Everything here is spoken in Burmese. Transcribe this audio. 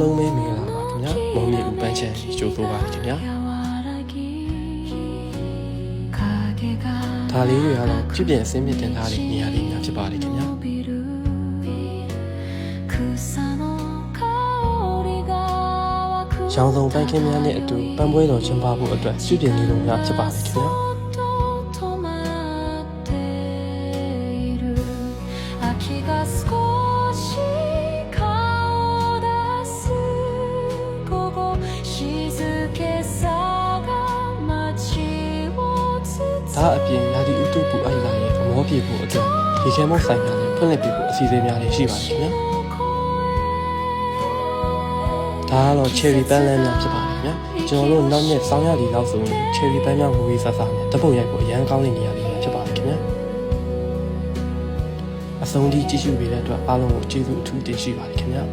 လုံးပဲမင်္ဂလာပါခင်ဗျာမုံရီဦးပန်းချန်ကြိုးဆိုပါခင်ဗျာဒါလေးတွေကတော့ပြည့်ပြည့်အစင်းပြတင်ထားတဲ့နေရာလေးများဖြစ်ပါတယ်ခင်ဗျာရောင်စုံပန်းခင်းများနဲ့အတူပန်းပွဲတော်ကျင်းပဖို့အတွက်ပြည့်ပြည့်နေလို့များဖြစ်ပါတယ်ခင်ဗျာဒါအပြင်ရာသီဥတုပူအိုက်လာရင်မောပြေဖို့အတွက်ရေခဲမုတ်ဆိုင်များနဲ့ဖွင့်လှစ်ပေးဖို့အစီအစဉ်များလည်းရှိပါတယ်ခင်ဗျာဒါကတော့ cherry ပန်းလန်းများဖြစ်ပါတယ်ခင်ဗျာကျွန်တော်တို့နောက်နေ့စောင်းရည်လောက်ဆိုရင် cherry ပန်းများဝေးဆဆနဲ့တပုတ်ရိုက်ဖို့အရန်ကောင်းတဲ့နေရာလေးပဲဖြစ်ပါတယ်ခင်ဗျာအဆုံးထိကြည့်ရှုပေးတဲ့အတွက်အားလုံးကိုကျေးဇူးအထူးတင်ရှိပါတယ်ခင်ဗျာ